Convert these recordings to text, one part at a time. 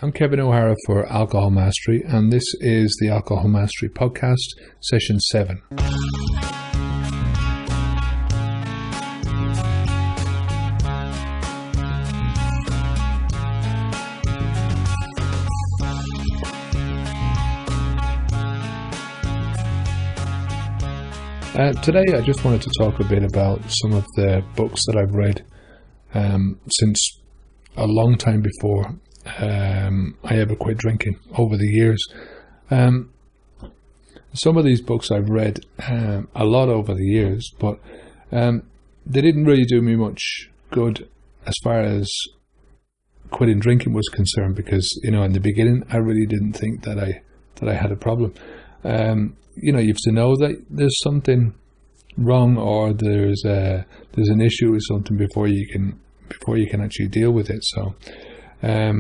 I'm Kevin O'Hara for Alcohol Mastery, and this is the Alcohol Mastery Podcast, Session 7. Today I just wanted to talk a bit about some of the books that I've read since a long time before I ever quit drinking over the years. Some of these books I've read a lot over the years, but they didn't really do me much good as far as quitting drinking was concerned, because in the beginning I really didn't think that I had a problem. You have to know that there's something wrong, or there's an issue with something before you can actually deal with it. So I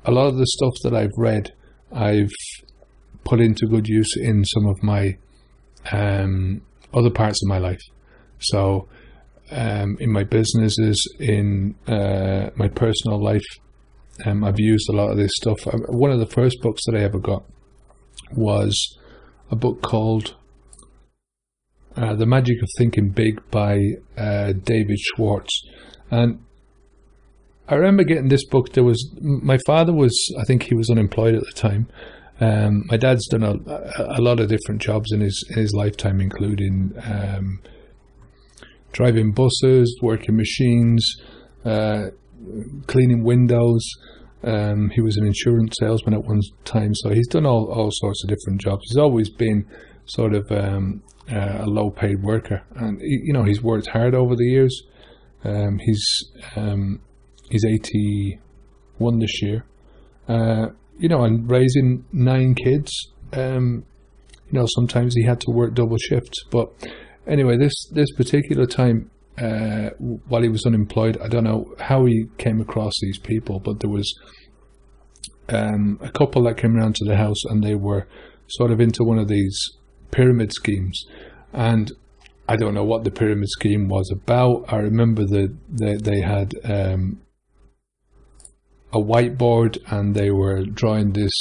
a lot of the stuff that I've read, I've put into good use in some of my other parts of my life. So in my businesses, in my personal life, I've used a lot of this stuff. One of the first books that I ever got was a book called The Magic of Thinking Big by David Schwartz. And I remember getting this book. My father I think he was unemployed at the time. My dad's done a lot of different jobs in his lifetime, including driving buses, working machines, cleaning windows. He was an insurance salesman at one time, so he's done all sorts of different jobs. He's always been sort of a low-paid worker, and he's worked hard over the years. He's 81 this year, and raising 9 kids. Sometimes he had to work double shifts, but anyway, this particular time, while he was unemployed, I don't know how he came across these people, but there was a couple that came around to the house, and they were sort of into one of these pyramid schemes. And I don't know what the pyramid scheme was about. I remember that they had a whiteboard, and they were drawing this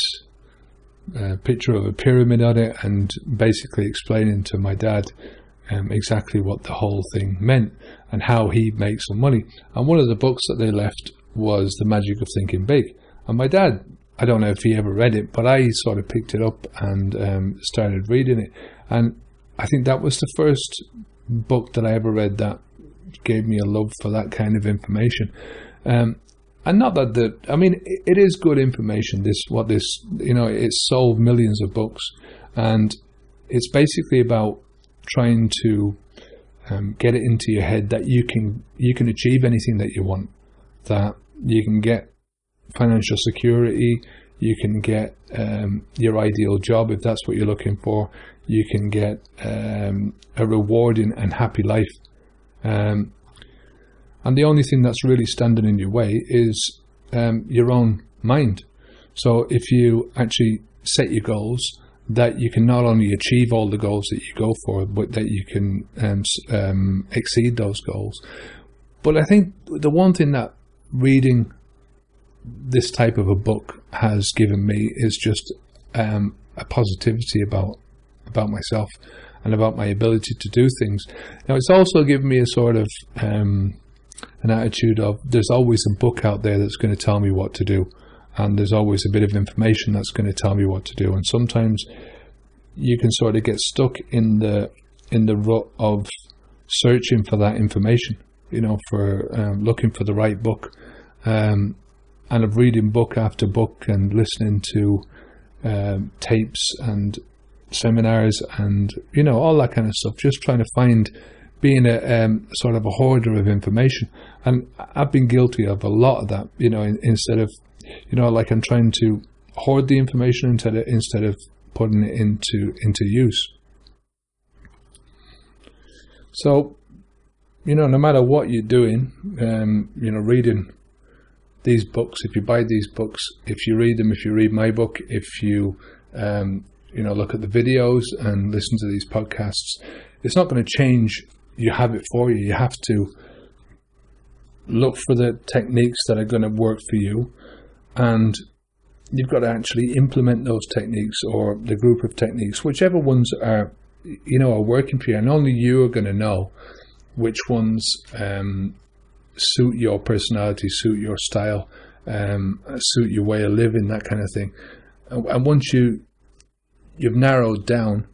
picture of a pyramid on it, and basically explaining to my dad exactly what the whole thing meant and how he makes some money. And one of the books that they left was The Magic of Thinking Big. And my dad, I don't know if he ever read it, but I sort of picked it up and started reading it. And I think that was the first book that I ever read that gave me a love for that kind of information. And not that it is good information. It's sold millions of books, and it's basically about trying to get it into your head that you can achieve anything that you want, that you can get financial security, you can get your ideal job if that's what you're looking for, you can get a rewarding and happy life, and the only thing that's really standing in your way is your own mind. So if you actually set your goals, that you can not only achieve all the goals that you go for, but that you can exceed those goals. But I think the one thing that reading this type of a book has given me is just a positivity about myself and about my ability to do things. Now, it's also given me a sort of an attitude of, there's always a book out there that's going to tell me what to do. And there's always a bit of information that's going to tell me what to do. And sometimes you can sort of get stuck in the rut of searching for that information, for looking for the right book, and of reading book after book and listening to tapes and seminars and all that kind of stuff, just trying to find, being a sort of a hoarder of information. And I've been guilty of a lot of that, instead of I'm trying to hoard the information instead of putting it into use. So, no matter what you're doing, reading these books, if you buy these books, if you read them, if you read my book, if you, look at the videos and listen to these podcasts, it's not going to change your habit for you. You have to look for the techniques that are going to work for you, and you've got to actually implement those techniques, or the group of techniques, whichever ones are working for you, and only you are going to know which ones suit your personality, suit your style, suit your way of living, that kind of thing. And once you've narrowed down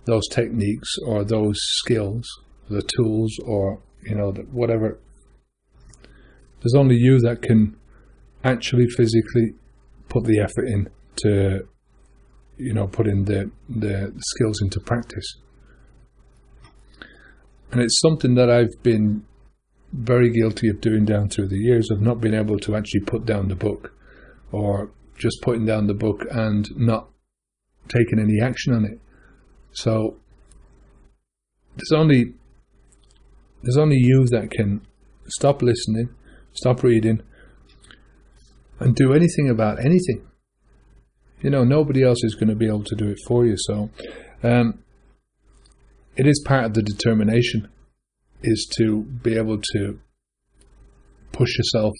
those techniques or those skills, the tools, or whatever, there's only you that can actually physically put the effort in to putting the skills into practice. And it's something that I've been very guilty of doing down through the years, of not being able to actually put down the book, or just putting down the book and not taking any action on it. So there's only you that can stop listening, stop reading, and do anything about anything. Nobody else is going to be able to do it for you. So it is part of the determination, is to be able to push yourself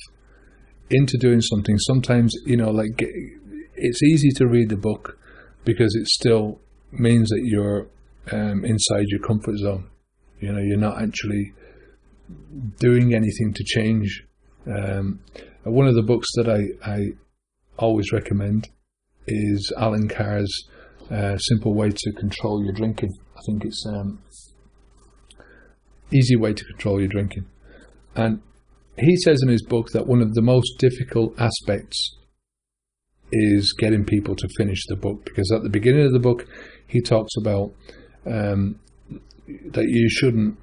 into doing something. Sometimes, it's easy to read the book because it still means that you're inside your comfort zone. You're not actually doing anything to change. One of the books that I always recommend is Alan Carr's Simple Way to Control Your Drinking. I think it's Easy Way to Control Your Drinking. And he says in his book that one of the most difficult aspects is getting people to finish the book, because at the beginning of the book he talks about that you shouldn't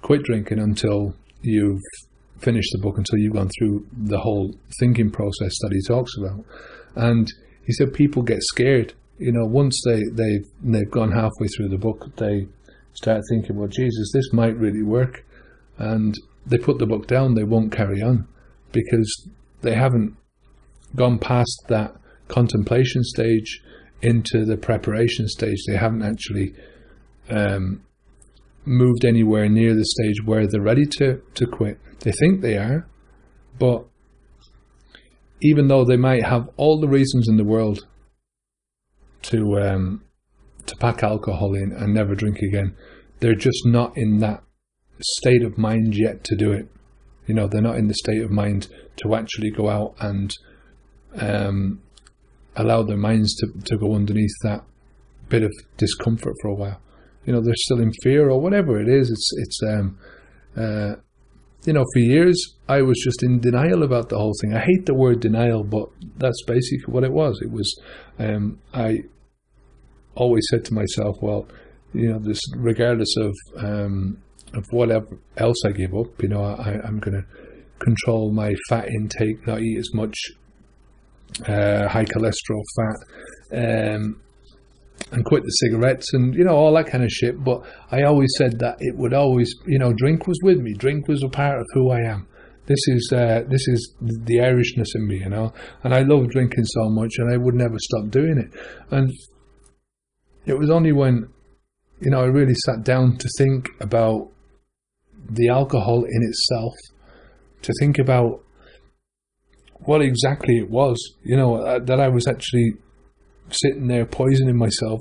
quit drinking until you've finished the book, until you've gone through the whole thinking process that he talks about. And he said people get scared. Once they've gone halfway through the book, they start thinking, well, Jesus, this might really work. And they put the book down, they won't carry on, because they haven't gone past that contemplation stage into the preparation stage. They haven't actually moved anywhere near the stage where they're ready to quit. They think they are, but even though they might have all the reasons in the world to pack alcohol in and never drink again, they're just not in that state of mind yet to do it. They're not in the state of mind to actually go out and allow their minds to go underneath that bit of discomfort for a while. They're still in fear or whatever it is. It's for years I was just in denial about the whole thing. I hate the word denial, but that's basically what it was. It was, I always said to myself, well, this, regardless of whatever else I give up, I'm going to control my fat intake, not eat as much high cholesterol fat, and quit the cigarettes and all that kind of shit. But I always said that it would always, drink was with me. Drink was a part of who I am. This is the Irishness in me, and I love drinking so much, and I would never stop doing it. And it was only when I really sat down to think about the alcohol in itself, to think about what exactly it was, that I was actually sitting there poisoning myself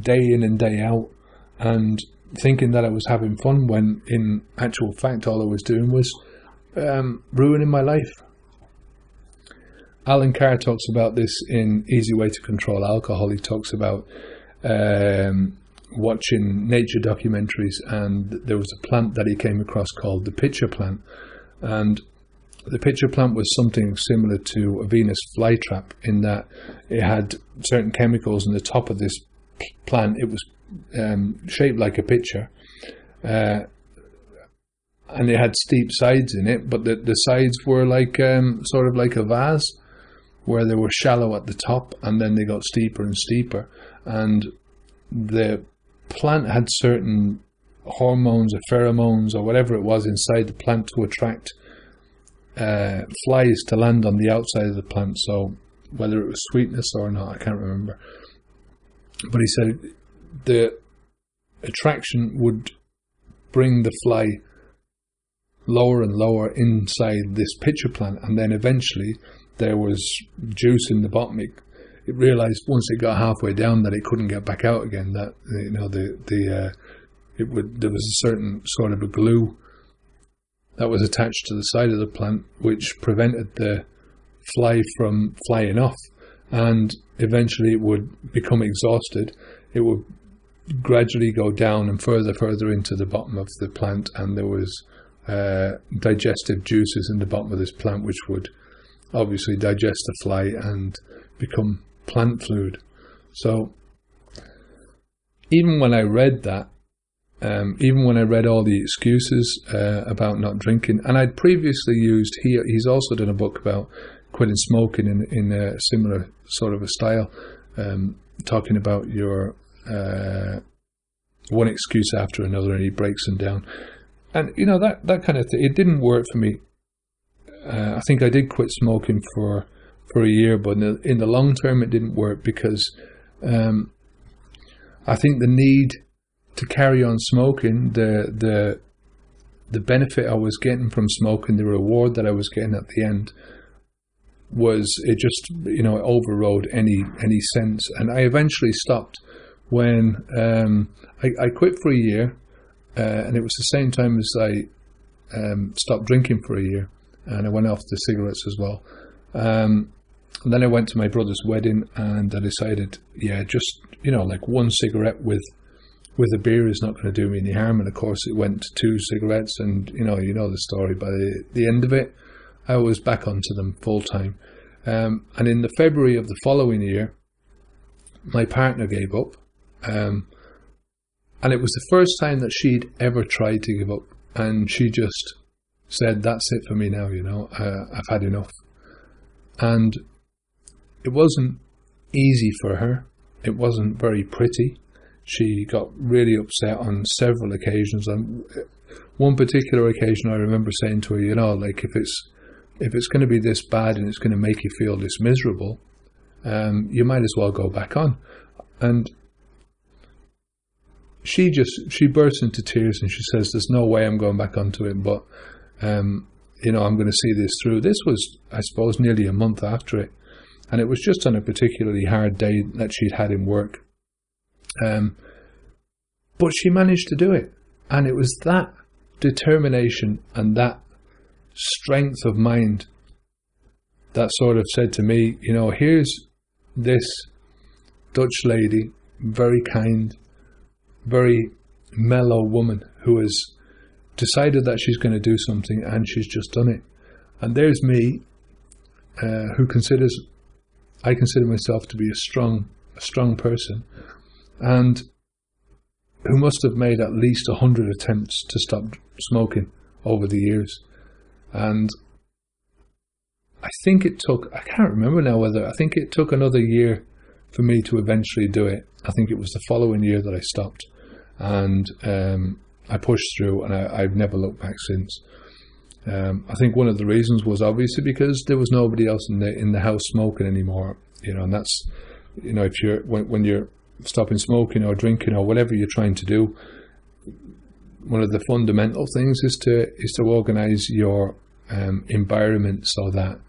day in and day out, and thinking that I was having fun, when in actual fact all I was doing was ruining my life. Alan Carr talks about this in Easy Way to Control Alcohol. He talks about watching nature documentaries, and there was a plant that he came across called the pitcher plant, and the pitcher plant was something similar to a Venus flytrap, in that it had certain chemicals in the top of this plant. It was shaped like a pitcher, and it had steep sides in it, but the sides were like sort of like a vase, where they were shallow at the top, and then they got steeper and steeper. And the plant had certain hormones or pheromones or whatever it was inside the plant to attract flies to land on the outside of the plant. So whether it was sweetness or not, I can't remember. But he said the attraction would bring the fly lower and lower inside this pitcher plant, and then eventually there was juice in the bottom. It realized once it got halfway down that it couldn't get back out again. That there was a certain sort of a glue that was attached to the side of the plant, which prevented the fly from flying off, and eventually it would become exhausted. It would gradually go down and further into the bottom of the plant, and there was digestive juices in the bottom of this plant which would obviously digest the fly and become plant fluid. So even when I read that, even when I read all the excuses about not drinking, and I'd previously used, he's also done a book about quitting smoking in a similar sort of a style, talking about your one excuse after another, and he breaks them down. And that kind of thing, it didn't work for me. I think I did quit smoking for a year, but in the long term it didn't work, because I think the need to carry on smoking, the benefit I was getting from smoking, the reward that I was getting at the end, it just it overrode any sense. And I eventually stopped when I quit for a year, and it was the same time as I stopped drinking for a year, and I went off the cigarettes as well. And then I went to my brother's wedding, and I decided, just like one cigarette with a beer is not going to do me any harm. And of course it went to 2 cigarettes, and you know the story. By the end of it, I was back onto them full time. And in the February of the following year, my partner gave up. And it was the first time that she'd ever tried to give up. And she just said, that's it for me now, I've had enough. And it wasn't easy for her. It wasn't very pretty. She got really upset on several occasions. And one particular occasion I remember saying to her, like, if it's going to be this bad and it's going to make you feel this miserable, you might as well go back on. And she bursts into tears, and she says, there's no way I'm going back onto it, but I'm going to see this through. This was, I suppose, nearly a month after it, and it was just on a particularly hard day that she'd had in work. But she managed to do it, and it was that determination and that strength of mind that sort of said to me, here's this Dutch lady, very kind, very mellow woman, who has decided that she's going to do something, and she's just done it. And there's me, I consider myself to be a strong person, and who must have made at least 100 attempts to stop smoking over the years. And I think it took, I can't remember now I think it took another year for me to eventually do it. I think it was the following year that I stopped, and I pushed through, and I've never looked back since. I think one of the reasons was obviously because there was nobody else in the house smoking anymore, and that's, if you're when you're stopping smoking or drinking or whatever you're trying to do, one of the fundamental things is to organize your environment so that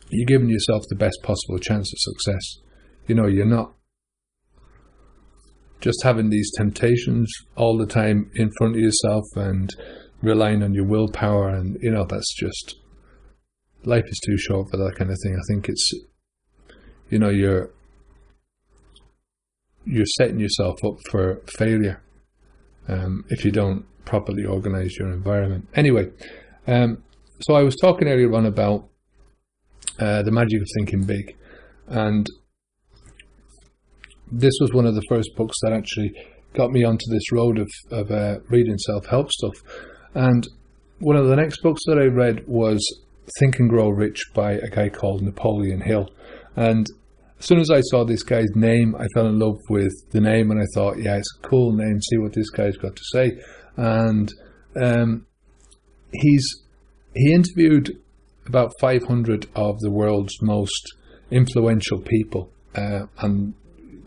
you're giving yourself the best possible chance of success. You're not just having these temptations all the time in front of yourself and relying on your willpower, and that's just, life is too short for that kind of thing. I think it's, you're setting yourself up for failure if you don't properly organize your environment. Anyway, so I was talking earlier on about the magic of thinking big, and this was one of the first books that actually got me onto this road of reading self-help stuff. And one of the next books that I read was Think and Grow Rich by a guy called Napoleon Hill. And as soon as I saw this guy's name, I fell in love with the name, and I thought, yeah, it's a cool name, see what this guy's got to say. And he interviewed about 500 of the world's most influential people and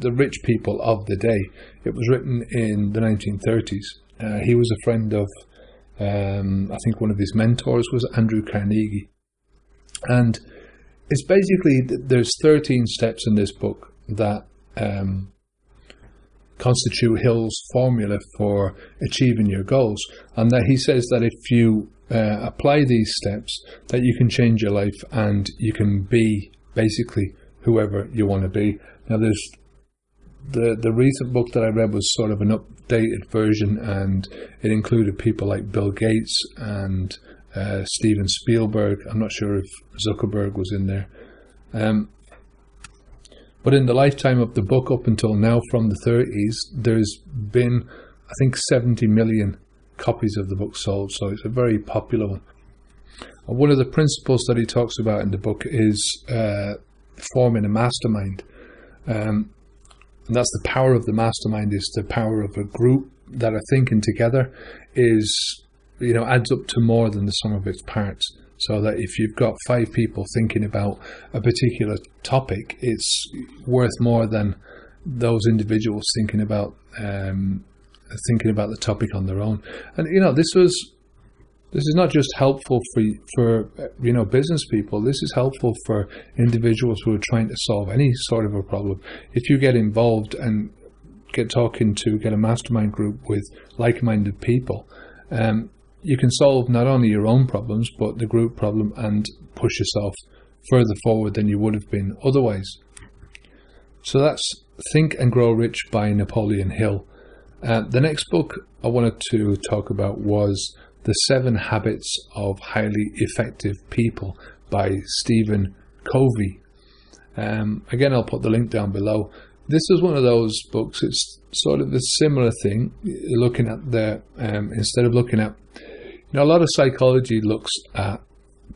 the rich people of the day. It was written in the 1930s. He was a friend of I think one of his mentors was Andrew Carnegie. And it's basically, there's 13 steps in this book that constitute Hill's formula for achieving your goals. And that he says that if you apply these steps, that you can change your life and you can be basically whoever you want to be. Now, there's the recent book that I read was sort of an updated version, and it included people like Bill Gates and Steven Spielberg. I'm not sure if Zuckerberg was in there. But in the lifetime of the book up until now, from the 30s, there's been, I think, 70 million copies of the book sold. So it's a very popular one. And one of the principles that he talks about in the book is forming a mastermind. And that's the power of the mastermind, is the power of a group that are thinking together is, adds up to more than the sum of its parts. So that if you've got 5 people thinking about a particular topic, it's worth more than those individuals thinking about the topic on their own. And this is not just helpful for business people. This is helpful for individuals who are trying to solve any sort of a problem. If you get involved and get a mastermind group with like-minded people, you can solve not only your own problems, but the group problem, and push yourself further forward than you would have been otherwise. So that's Think and Grow Rich by Napoleon Hill. The next book I wanted to talk about was The 7 Habits of Highly Effective People by Stephen Covey. Again, I'll put the link down below. This is one of those books, it's sort of a similar thing, looking at instead of looking at, a lot of psychology looks at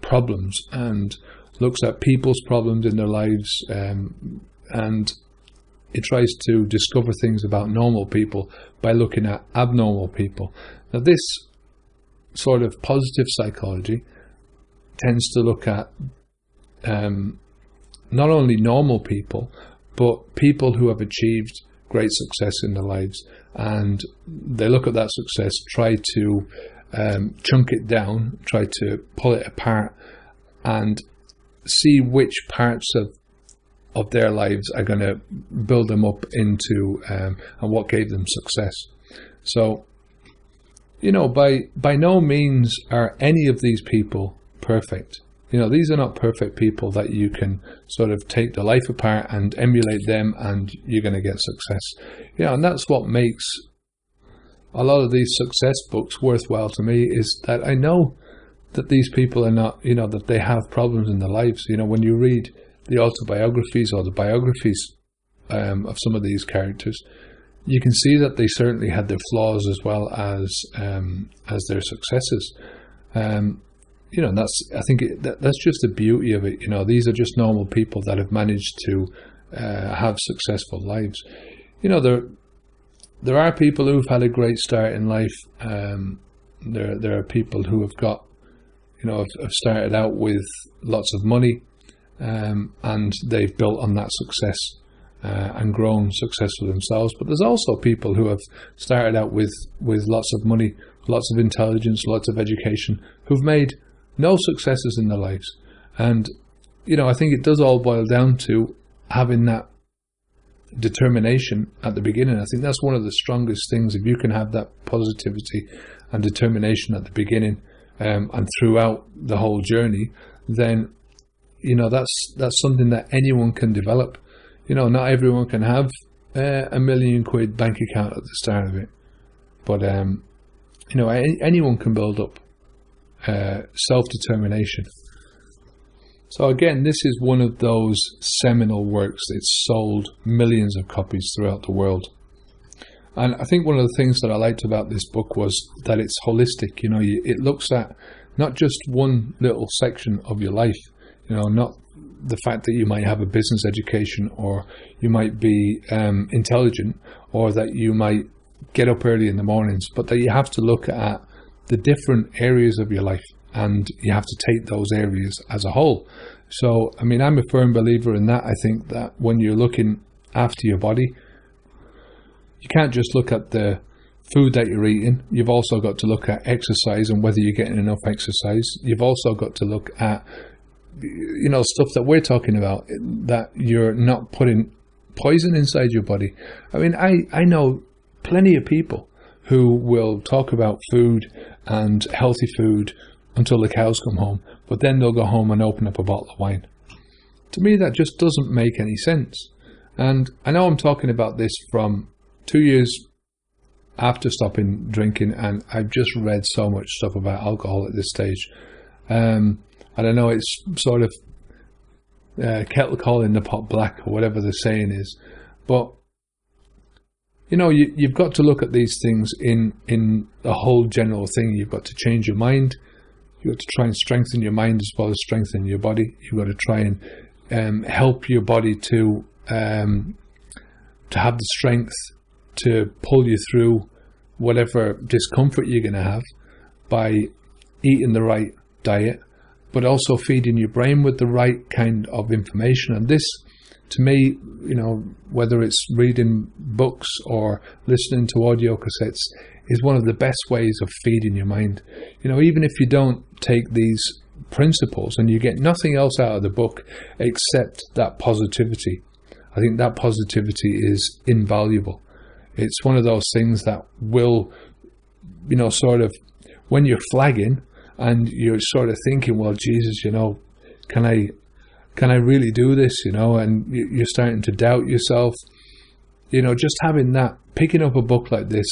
problems and looks at people's problems in their lives, and it tries to discover things about normal people by looking at abnormal people. Now, this sort of positive psychology tends to look at not only normal people, but people who have achieved great success in their lives, and they look at that success, try to chunk it down, try to pull it apart, and see which parts of their lives are going to build them up into and what gave them success. So, by no means are any of these people perfect. These are not perfect people that you can sort of take their life apart and emulate them and you're going to get success. And that's what makes a lot of these success books worthwhile to me, is that I know that these people are not, that they have problems in their lives. When you read the autobiographies or the biographies of some of these characters, you can see that they certainly had their flaws as well as their successes. I think that's just the beauty of it. These are just normal people that have managed to have successful lives. There are people who've had a great start in life. There are people who have got, have started out with lots of money, and they've built on that success and grown successful themselves. But there's also people who have started out with lots of money, lots of intelligence, lots of education, who've made no successes in their lives. And I think it does all boil down to having that determination at the beginning. I think that's one of the strongest things. If you can have that positivity and determination at the beginning and throughout the whole journey, then that's something that anyone can develop. Not everyone can have £1 million bank account at the start of it, but anyone can build up self-determination. So again, this is one of those seminal works. It's sold millions of copies throughout the world. And I think one of the things that I liked about this book was that it's holistic. It looks at not just one little section of your life, not the fact that you might have a business education, or you might be intelligent, or that you might get up early in the mornings, but that you have to look at the different areas of your life, and you have to take those areas as a whole. So, I'm a firm believer in that. I think that when you're looking after your body, you can't just look at the food that you're eating. You've also got to look at exercise and whether you're getting enough exercise. You've also got to look at, stuff that we're talking about, that you're not putting poison inside your body. I mean, I know plenty of people who will talk about food and healthy food until the cows come home, but then they'll go home and open up a bottle of wine. To me, that just doesn't make any sense. And I know I'm talking about this from 2 years after stopping drinking, and I've just read so much stuff about alcohol at this stage. And I know it's sort of kettle calling the pot black, or whatever the saying is. But, you've got to look at these things in the whole general thing. You've got to change your mind. You've got to try and strengthen your mind as well as strengthen your body. You've got to try and help your body to have the strength to pull you through whatever discomfort you're going to have by eating the right diet, but also feeding your brain with the right kind of information. And this, to me, whether it's reading books or listening to audio cassettes, is one of the best ways of feeding your mind. Even if you don't take these principles and you get nothing else out of the book except that positivity, I think that positivity is invaluable. It's one of those things that will, sort of, when you're flagging and you're sort of thinking, well, Jesus, can I really do this, and you're starting to doubt yourself, just having that, picking up a book like this,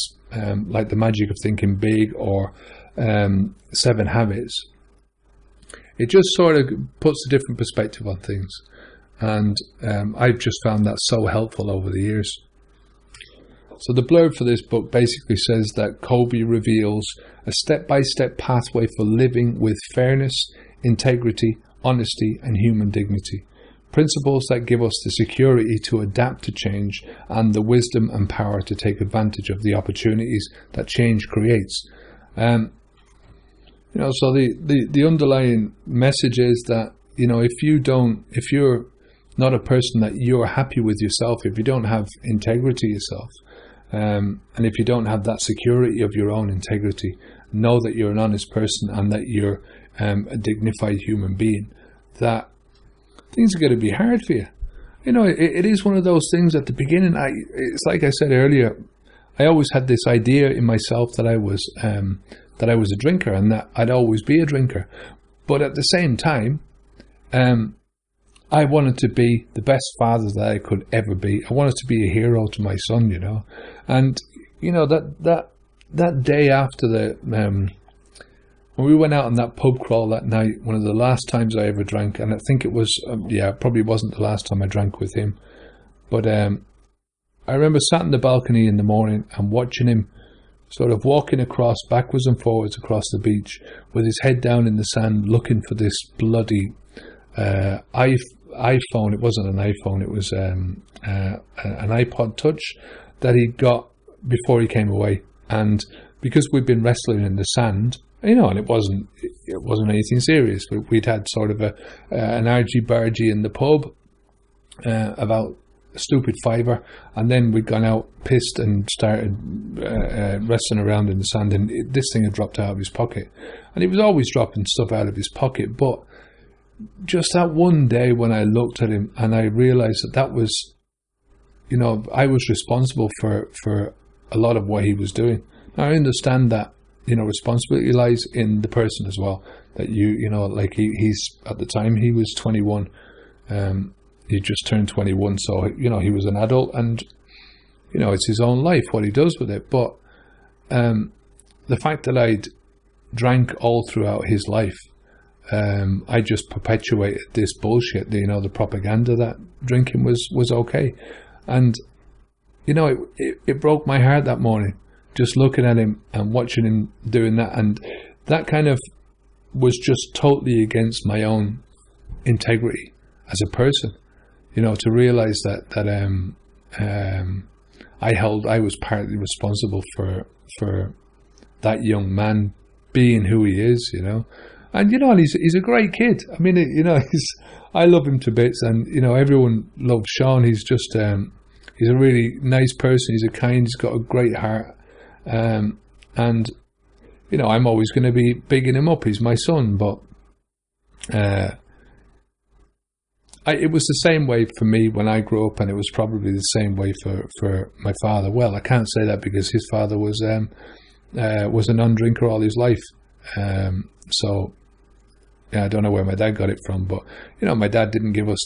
like The Magic of Thinking Big or 7 Habits, it just sort of puts a different perspective on things. And I've just found that so helpful over the years. So the blurb for this book basically says that Kolbe reveals a step-by-step pathway for living with fairness, integrity, honesty, and human dignity. Principles that give us the security to adapt to change and the wisdom and power to take advantage of the opportunities that change creates. So the underlying message is that, if you're not a person that you're happy with yourself, if you don't have integrity yourself, and if you don't have that security of your own integrity, know that you're an honest person and that you're a dignified human being, that things are going to be hard for you. It is one of those things at the beginning. It's like I said earlier, I always had this idea in myself that I was a drinker and that I'd always be a drinker. But at the same time, I wanted to be the best father that I could ever be. I wanted to be a hero to my son, And, that day after when we went out on that pub crawl that night, one of the last times I ever drank, and I think it was, probably wasn't the last time I drank with him. But I remember sat in the balcony in the morning and watching him sort of walking across, backwards and forwards across the beach with his head down in the sand looking for this bloody iPhone. It wasn't an iPhone, it was an iPod Touch that he got before he came away. And because we'd been wrestling in the sand, and it wasn't anything serious. We'd had sort of an argy-bargy in the pub about a stupid fiver, and then we'd gone out pissed and started wrestling around in the sand, and this thing had dropped out of his pocket. And he was always dropping stuff out of his pocket, but just that one day when I looked at him and I realized that was, I was responsible for a lot of what he was doing. Now I understand that, responsibility lies in the person as well. That he's at the time he was 21, he just turned 21, so he was an adult, and it's his own life what he does with it. But the fact that I'd drank all throughout his life, I just perpetuated this bullshit, the propaganda that drinking was okay. And it broke my heart that morning, just looking at him and watching him doing that. And that kind of was just totally against my own integrity as a person, to realize that I was partly responsible for that young man being who he is, And he's a great kid. I mean, I love him to bits, and everyone loves Sean. He's just he's a really nice person. He's he's got a great heart, And, you know, I'm always going to be bigging him up. He's my son, but it was the same way for me when I grew up, and it was probably the same way for my father. Well, I can't say that because his father was a non-drinker all his life. So, yeah, I don't know where my dad got it from, but, you know, my dad didn't give us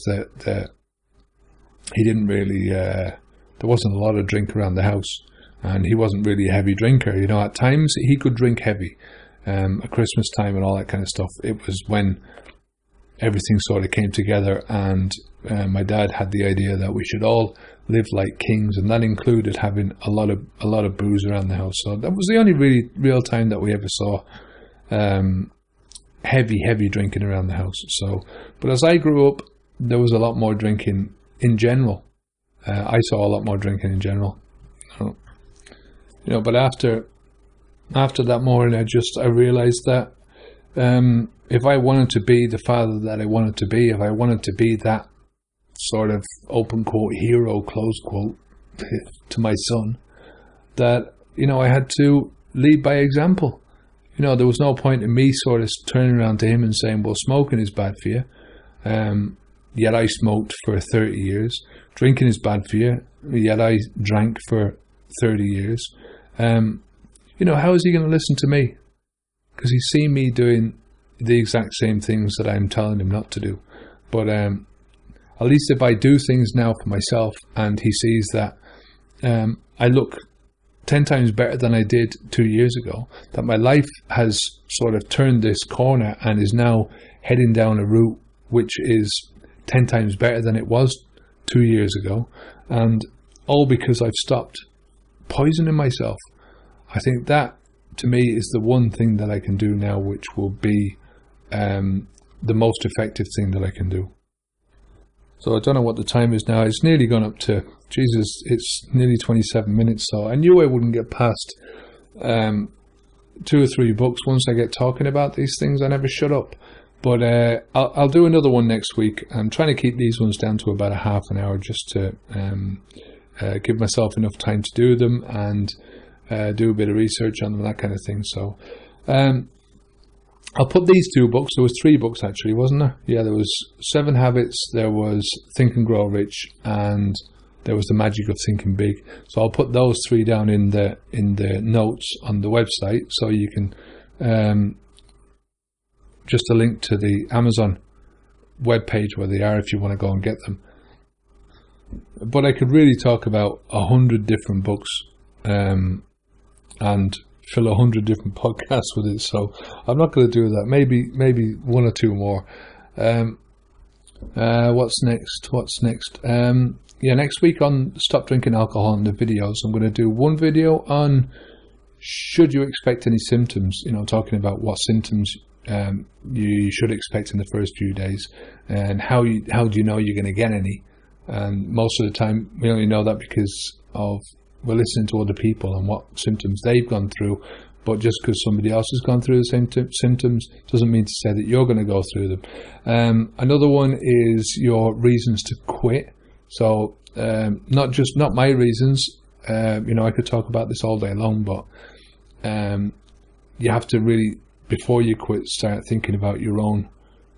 he didn't really, there wasn't a lot of drink around the house, and he wasn't really a heavy drinker. You know, at times he could drink heavy, at Christmas time and all that kind of stuff. It was when everything sort of came together, and my dad had the idea that we should all live like kings, and that included having a lot of booze around the house. So that was the only really real time that we ever saw heavy drinking around the house. So, but as I grew up, there was a lot more drinking in general. I saw a lot more drinking in general. You know, but after that morning, I realized that if I wanted to be the father that I wanted to be, if I wanted to be that sort of open quote hero, close quote, to my son, that, you know, I had to lead by example. You know, there was no point in me sort of turning around to him and saying, well, smoking is bad for you. Yet I smoked for 30 years. Drinking is bad for you. Yet I drank for 30 years. You know, how is he going to listen to me? Because he's seen me doing the exact same things that I'm telling him not to do. But at least if I do things now for myself, and he sees that I look 10 times better than I did 2 years ago, that my life has sort of turned this corner and is now heading down a route which is 10 times better than it was 2 years ago, and all because I've stopped poisoning myself. I think that, to me, is the one thing that I can do now, which will be the most effective thing that I can do. So I don't know what the time is now. It's nearly gone up to, Jesus, it's nearly 27 minutes. So I knew I wouldn't get past 2 or 3 books once I get talking about these things. I never shut up. But I'll do another one next week. I'm trying to keep these ones down to about a half an hour, just to give myself enough time to do them and do a bit of research on them, that kind of thing. So I'll put these 2 books. There was 3 books actually, wasn't there? Yeah, there was 7 Habits, there was Think and Grow Rich, and there was The Magic of Thinking Big. So I'll put those 3 down in the notes on the website, so you can just a link to the Amazon webpage where they are if you want to go and get them. But I could really talk about 100 different books and fill 100 different podcasts with it, so I'm not going to do that. Maybe 1 or 2 more. What's next? Yeah, next week on Stop Drinking Alcohol and the videos, I'm going to do 1 video on should you expect any symptoms, you know, talking about what symptoms you should expect in the first few days, and how do you know you're going to get any. And most of the time we only know that because we're listening to other people and what symptoms they've gone through. But just because somebody else has gone through the same symptoms doesn't mean to say that you're going to go through them. Another one is your reasons to quit. So not my reasons. You know, I could talk about this all day long, but you have to really, before you quit, start thinking about your own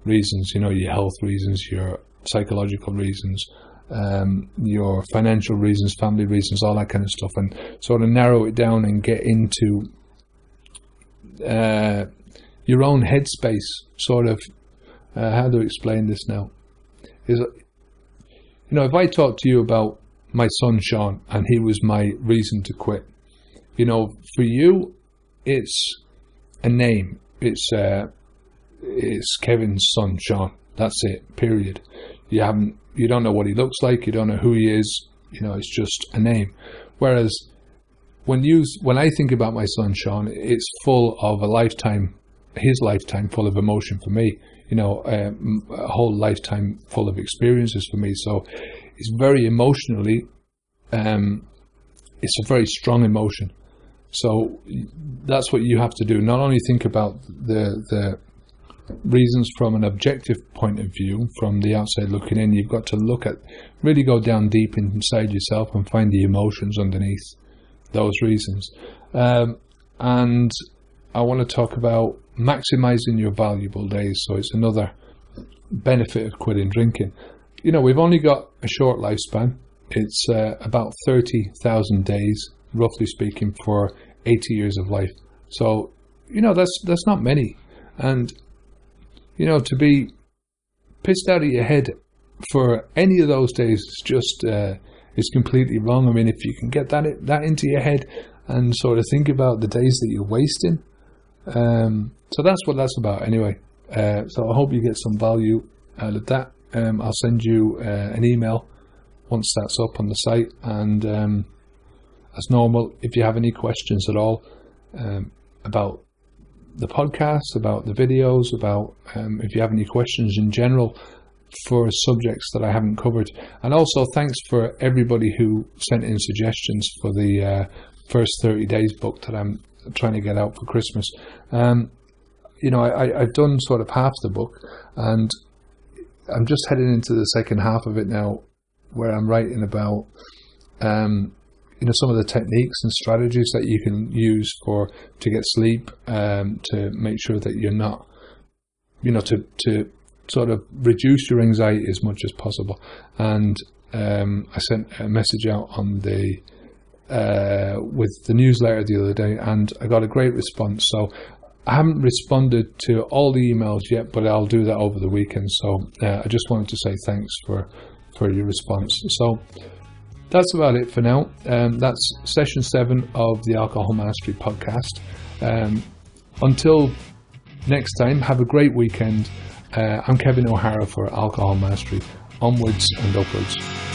reasons. You know, your health reasons, your psychological reasons, your financial reasons, family reasons, all that kind of stuff, and sort of narrow it down and get into your own headspace. Sort of, how to explain this now? Is, you know, if I talk to you about my son Sean and he was my reason to quit, you know, for you, it's a name. It's Kevin's son Sean. That's it. Period. You don't know what he looks like. You don't know who he is. You know, it's just a name. Whereas when I think about my son Sean, it's full of his lifetime full of emotion for me. You know, a whole lifetime full of experiences for me. So it's very emotionally, it's a very strong emotion. So that's what you have to do. Not only think about the reasons from an objective point of view, from the outside looking in, you've got to really go down deep inside yourself and find the emotions underneath those reasons. And I want to talk about maximizing your valuable days. So it's another benefit of quitting drinking. You know, we've only got a short lifespan. It's about 30,000 days, roughly speaking, for 80 years of life. So, you know, that's not many. And, you know, to be pissed out of your head for any of those days is just is completely wrong. I mean, if you can get that into your head and sort of think about the days that you're wasting. So that's what that's about anyway. So I hope you get some value out of that. I'll send you an email once that's up on the site. And as normal, if you have any questions at all about the podcast, about the videos, about if you have any questions in general for subjects that I haven't covered. And also thanks for everybody who sent in suggestions for the first 30 days book that I'm trying to get out for Christmas. You know, I've done sort of half the book, and I'm just heading into the second half of it now, where I'm writing about you know, some of the techniques and strategies that you can use to get sleep, to make sure that you're not, you know, to sort of reduce your anxiety as much as possible. And I sent a message out on the with the newsletter the other day, and I got a great response. So I haven't responded to all the emails yet, but I'll do that over the weekend. So I just wanted to say thanks for your response. So that's about it for now. That's session 7 of the Alcohol Mastery podcast. Until next time, have a great weekend. I'm Kevin O'Hara for Alcohol Mastery. Onwards and upwards.